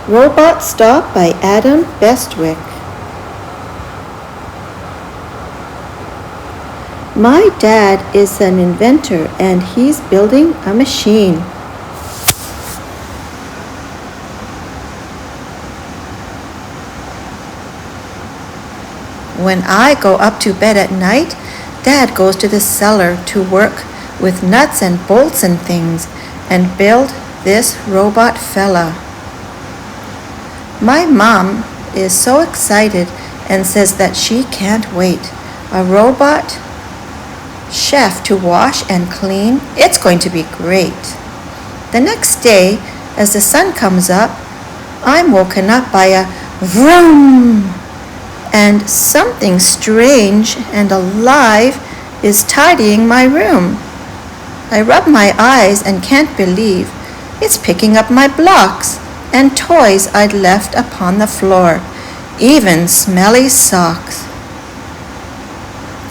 Robot Stop by Adam Bestwick. My dad is an inventor and he's building a machine. When I go up to bed at night, Dad goes to the cellar to work with nuts and bolts and things and build this robot fella. My mom is so excited and says that she can't wait. A robot chef to wash and clean. It's going to be great. The next day, as the sun comes up, I'm woken up by a vroom, and something strange and alive is tidying my room. I rub my eyes and can't believe it's picking up my blocks and toys I'd left upon the floor, even smelly socks.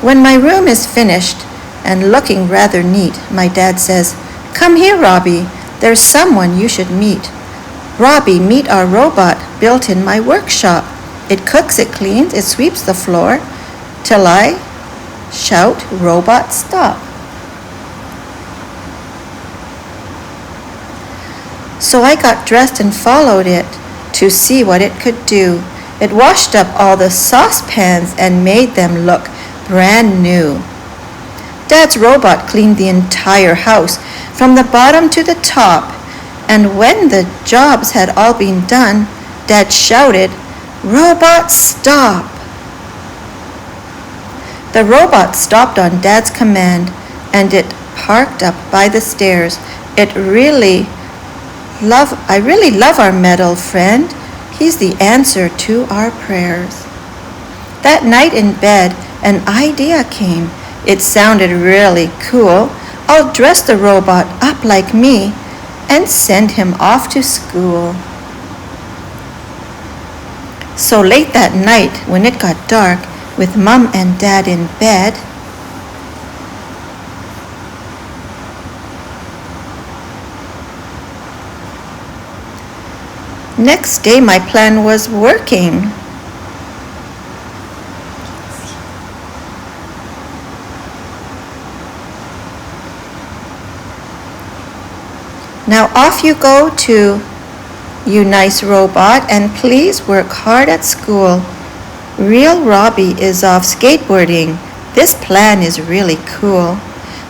When my room is finished and looking rather neat, my dad says, "Come here, Robbie, there's someone you should meet. Robbie, meet our robot built in my workshop. It cooks, it cleans, it sweeps the floor, till I shout, robot, stop." So I got dressed and followed it to see what it could do. It washed up all the saucepans and made them look brand new. Dad's robot cleaned the entire house from the bottom to the top, and when the jobs had all been done, Dad shouted, "Robot, stop!" The robot stopped on Dad's command, and it parked up by the stairs. I really love our metal friend. He's the answer to our prayers. That night in bed, an idea came. It sounded really cool. I'll dress the robot up like me and send him off to school. So late that night, when it got dark, with Mom and Dad in bed, next day my plan was working. Now off you go to, you nice robot, and please work hard at school. Real Robbie is off skateboarding. This plan is really cool.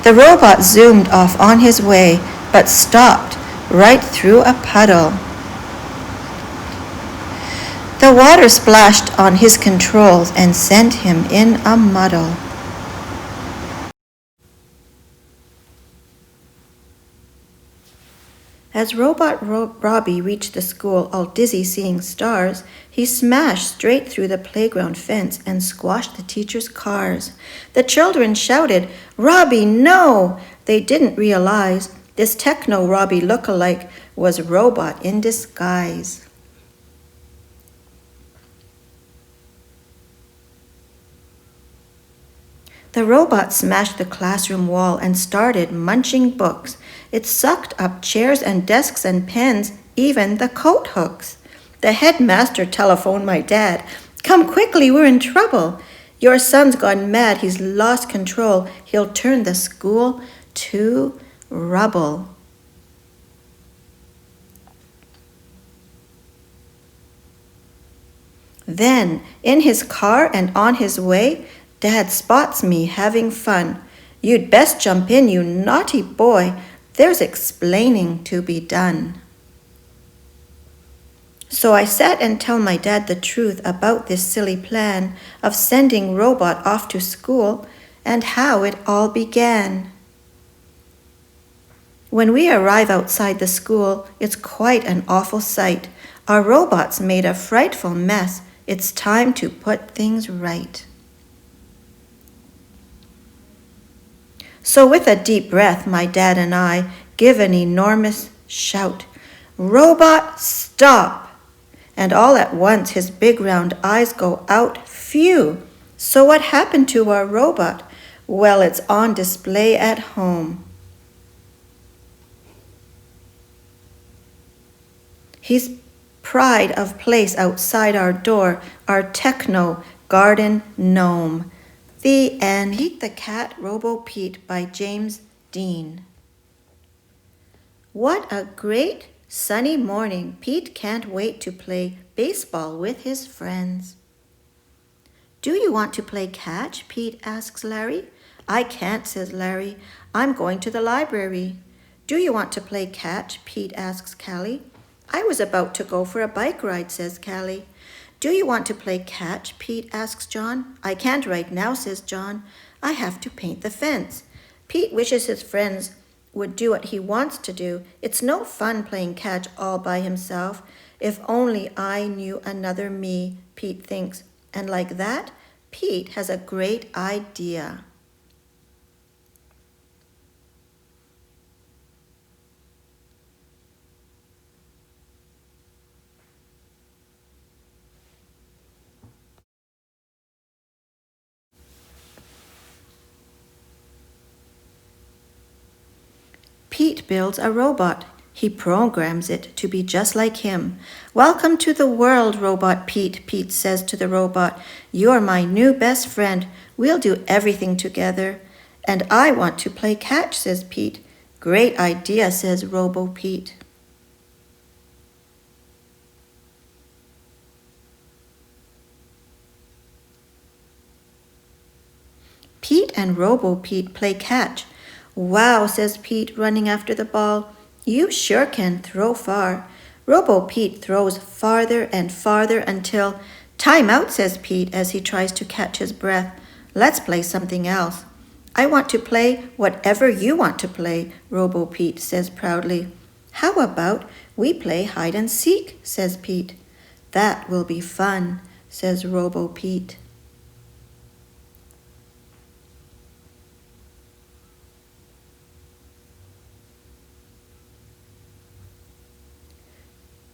The robot zoomed off on his way, but stopped right through a puddle. The water splashed on his controls and sent him in a muddle. As Robot Robbie reached the school, all dizzy seeing stars, he smashed straight through the playground fence and squashed the teachers' cars. The children shouted, "Robbie, no!" They didn't realize this techno-Robbie look-alike was a robot in disguise. The robot smashed the classroom wall and started munching books. It sucked up chairs and desks and pens, even the coat hooks. The headmaster telephoned my dad. "Come quickly, we're in trouble. Your son's gone mad, he's lost control. He'll turn the school to rubble." Then, in his car and on his way, Dad spots me having fun. "You'd best jump in, you naughty boy. There's explaining to be done." So I sat and tell my dad the truth about this silly plan of sending Robot off to school and how it all began. When we arrive outside the school, it's quite an awful sight. Our robot's made a frightful mess. It's time to put things right. So with a deep breath, my dad and I give an enormous shout, "Robot, stop!" And all at once his big round eyes go out. Phew! So what happened to our robot? Well, it's on display at home. He's pride of place outside our door, our techno garden gnome. The end. Pete the Cat, Robo-Pete by James Dean. What a great sunny morning. Pete can't wait to play baseball with his friends. Do you want to play catch? Pete asks Larry. I can't, says Larry. I'm going to the library. Do you want to play catch? Pete asks Callie. I was about to go for a bike ride, says Callie. Do you want to play catch? Pete asks John. I can't right now, says John. I have to paint the fence. Pete wishes his friends would do what he wants to do. It's no fun playing catch all by himself. If only I knew another me, Pete thinks. And like that, Pete has a great idea. Pete builds a robot. He programs it to be just like him. Welcome to the world, Robot Pete, Pete says to the robot. You're my new best friend. We'll do everything together. And I want to play catch, says Pete. Great idea, says Robo-Pete. Pete and Robo-Pete play catch. Wow, says Pete, running after the ball. You sure can throw far. Robo-Pete throws farther and farther until, time out, says Pete as he tries to catch his breath. Let's play something else. I want to play whatever you want to play, Robo-Pete says proudly. How about we play hide and seek, says Pete. That will be fun, says Robo-Pete.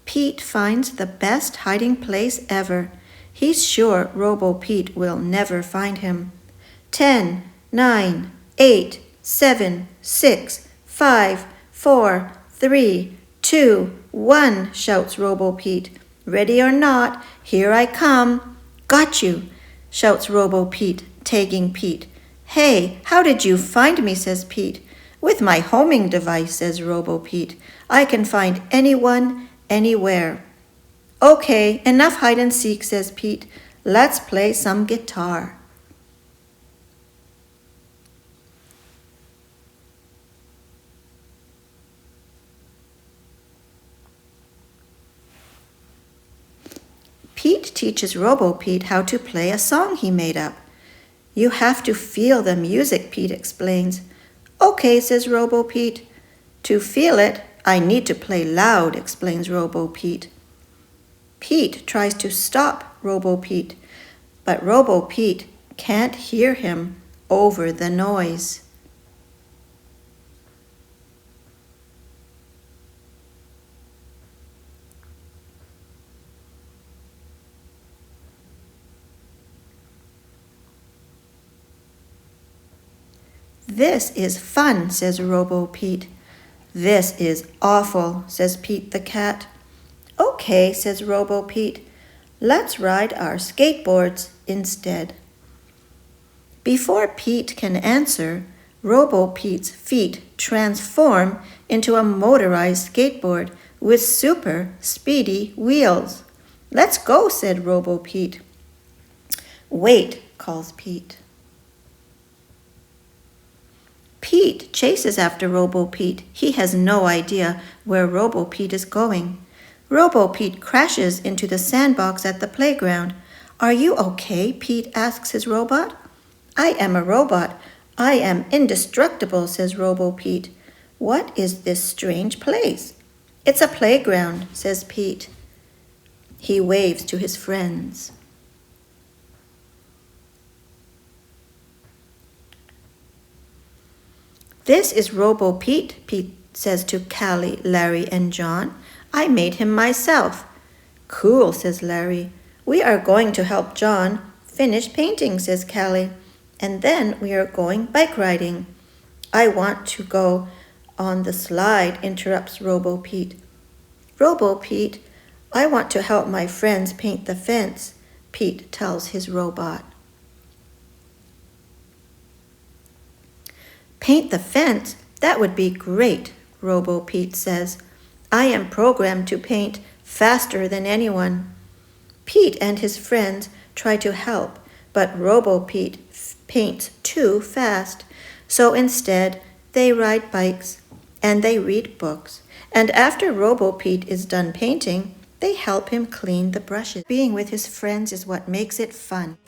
Pete finds the best hiding place ever. He's sure Robo-Pete will never find him. 10, 9, 8, 7, 6, 5, 4, 3, 2, 1, shouts Robo-Pete. Ready or not, here I come. Got you, shouts Robo-Pete, tagging Pete. Hey, how did you find me, says Pete. With my homing device, says Robo-Pete. I can find anyone, anywhere. Okay, enough hide and seek, says Pete. Let's play some guitar. Pete teaches Robo-Pete how to play a song he made up. You have to feel the music, Pete explains. Okay, says Robo-Pete. To feel it, I need to play loud, explains Robo-Pete. Pete tries to stop Robo-Pete, but Robo-Pete can't hear him over the noise. This is fun, says Robo-Pete. This is awful, says Pete the Cat. Okay, says Robo-Pete. Let's ride our skateboards instead. Before Pete can answer, Robo-Pete's feet transform into a motorized skateboard with super speedy wheels. Let's go, said Robo-Pete. Wait, calls Pete. Pete chases after Robo-Pete. He has no idea where Robo-Pete is going. Robo-Pete crashes into the sandbox at the playground. Are you okay? Pete asks his robot. I am a robot. I am indestructible, says Robo-Pete. What is this strange place? It's a playground, says Pete. He waves to his friends. This is Robo-Pete, Pete says to Callie, Larry, and John. I made him myself. Cool, says Larry. We are going to help John finish painting, says Callie. And then we are going bike riding. I want to go on the slide, interrupts Robo-Pete. Robo-Pete, I want to help my friends paint the fence, Pete tells his robot. Paint the fence? That would be great, Robo-Pete says. I am programmed to paint faster than anyone. Pete and his friends try to help, but Robo-Pete paints too fast. So instead, they ride bikes and they read books. And after Robo-Pete is done painting, they help him clean the brushes. Being with his friends is what makes it fun.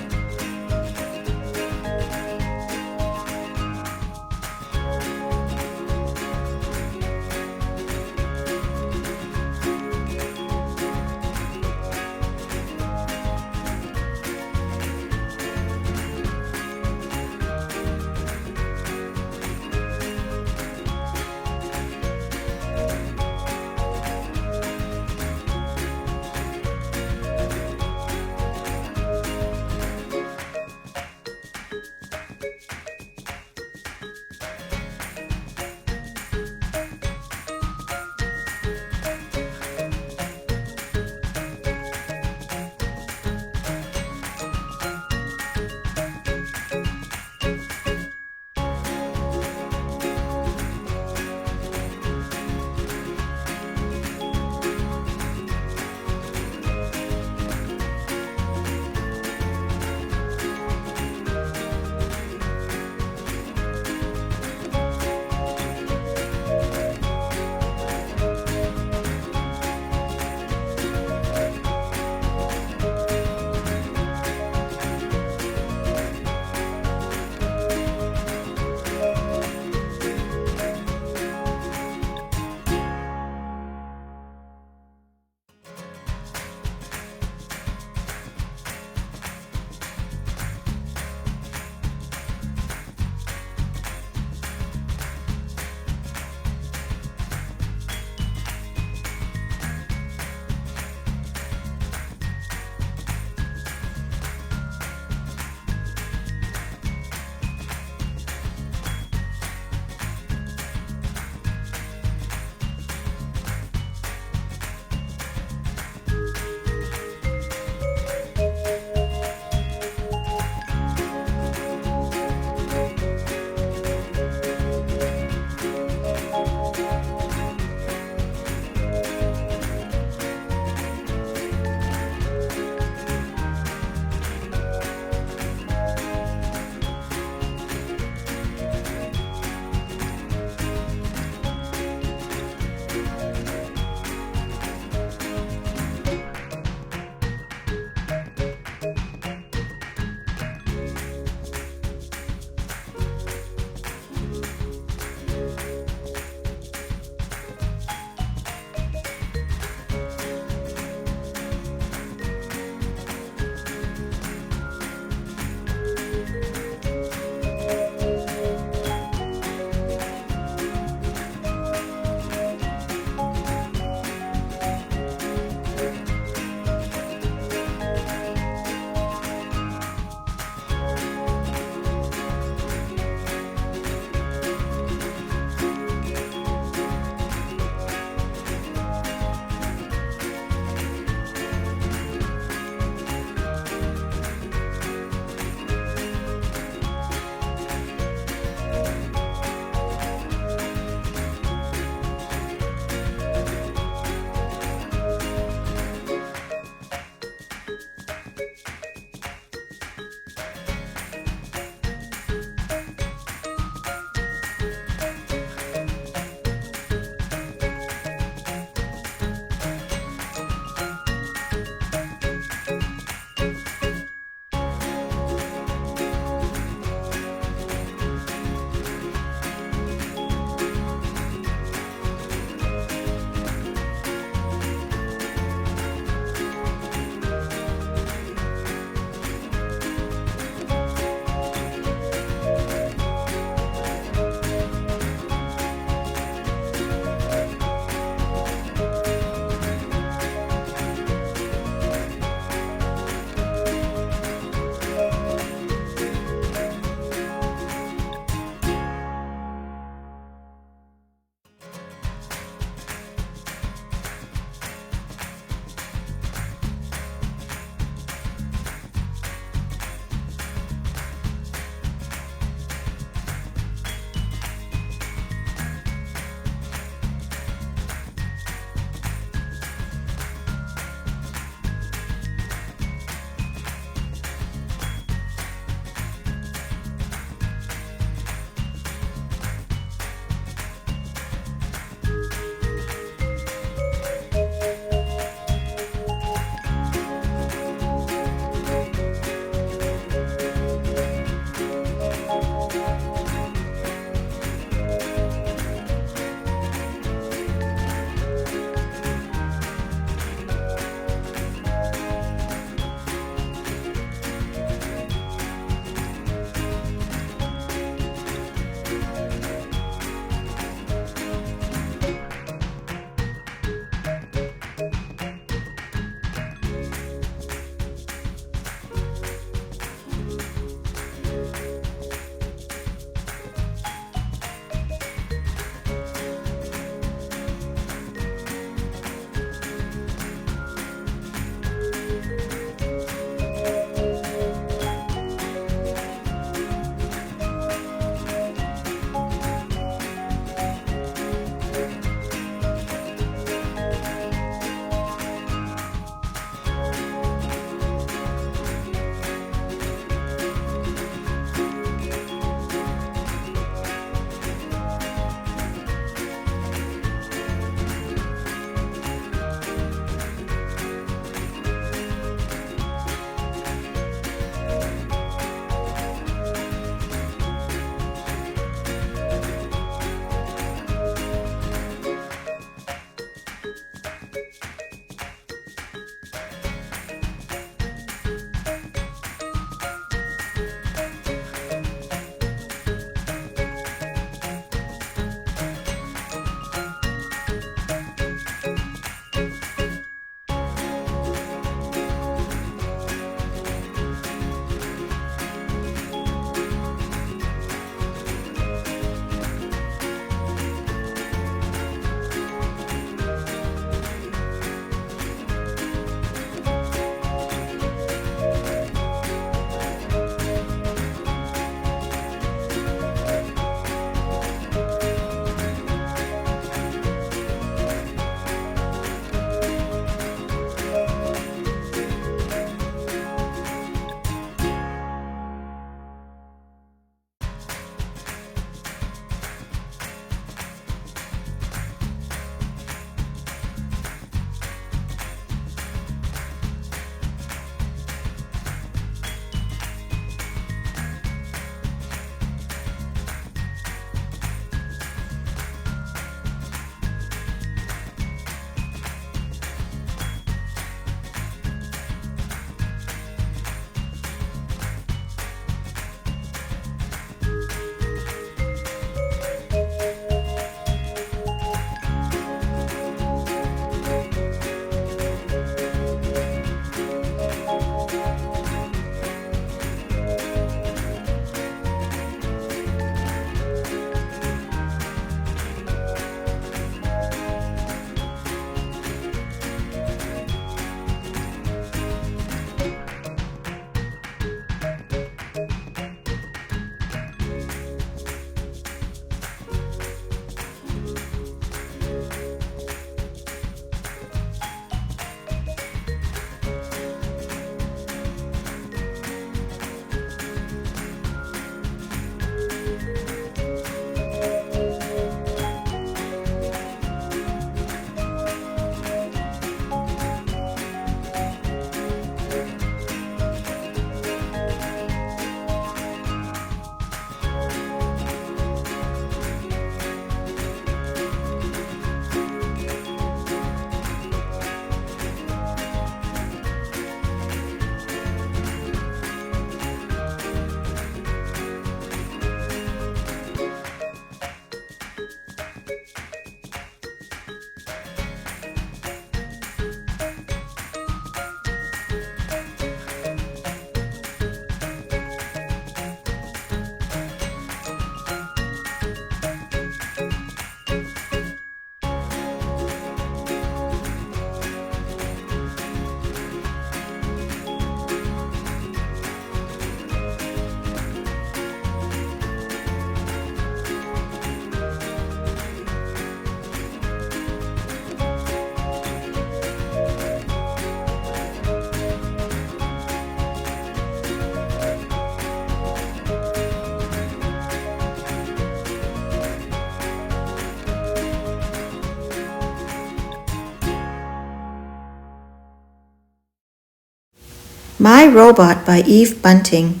My Robot by Eve Bunting.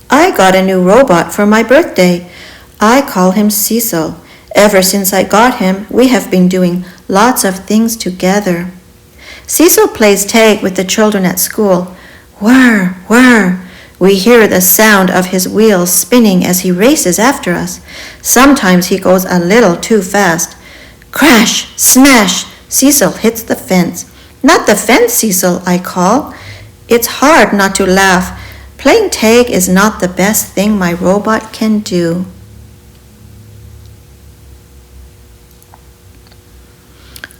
I got a new robot for my birthday. I call him Cecil. Ever since I got him, we have been doing lots of things together. Cecil plays tag with the children at school. Whir, whir. We hear the sound of his wheels spinning as he races after us. Sometimes he goes a little too fast. Crash, smash. Cecil hits the fence. Not the fence, Cecil, I call. It's hard not to laugh. Playing tag is not the best thing my robot can do.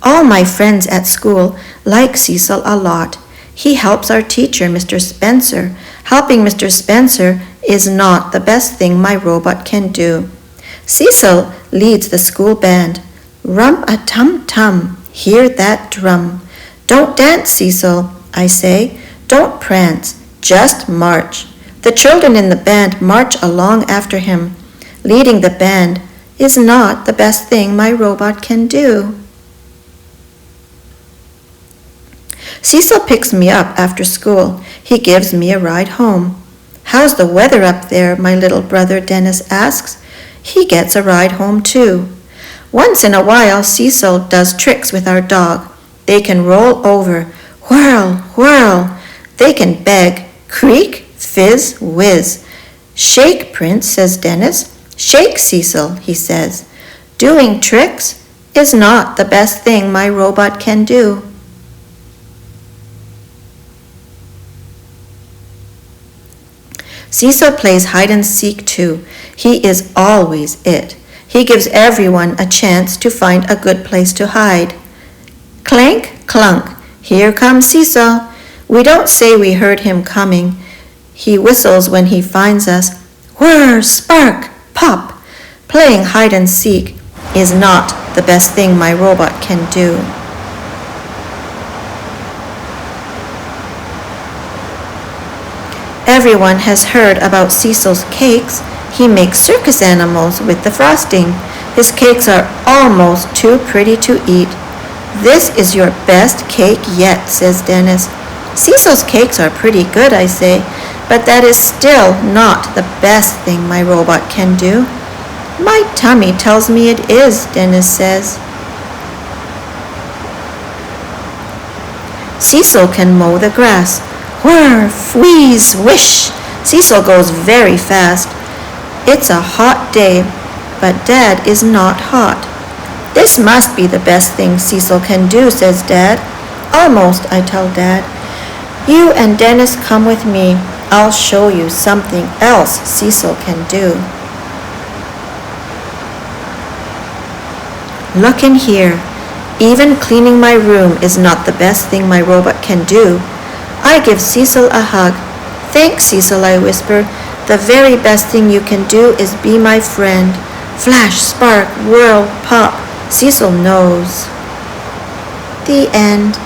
All my friends at school like Cecil a lot. He helps our teacher, Mr. Spencer. Helping Mr. Spencer is not the best thing my robot can do. Cecil leads the school band. Rum-a-tum-tum, hear that drum. Don't dance, Cecil, I say. Don't prance, just march. The children in the band march along after him. Leading the band is not the best thing my robot can do. Cecil picks me up after school. He gives me a ride home. How's the weather up there, my little brother Dennis asks. He gets a ride home too. Once in a while, Cecil does tricks with our dog. They can roll over, whirl, whirl. They can beg, creak, fizz, whiz. Shake, Prince, says Dennis. Shake, Cecil, he says. Doing tricks is not the best thing my robot can do. Cecil plays hide and seek too. He is always it. He gives everyone a chance to find a good place to hide. Clank, clunk, here comes Cecil. We don't say we heard him coming. He whistles when he finds us. Whir, spark, pop. Playing hide and seek is not the best thing my robot can do. Everyone has heard about Cecil's cakes. He makes circus animals with the frosting. His cakes are almost too pretty to eat. This is your best cake yet, says Dennis. Cecil's cakes are pretty good, I say, but that is still not the best thing my robot can do. My tummy tells me it is, Dennis says. Cecil can mow the grass. Whir, wheeze, wish. Cecil goes very fast. It's a hot day, but Dad is not hot. This must be the best thing Cecil can do, says Dad. Almost, I tell Dad. You and Dennis come with me. I'll show you something else Cecil can do. Look in here. Even cleaning my room is not the best thing my robot can do. I give Cecil a hug. Thanks, Cecil, I whisper. The very best thing you can do is be my friend. Flash, spark, whirl, pop. Cecil knows. The end.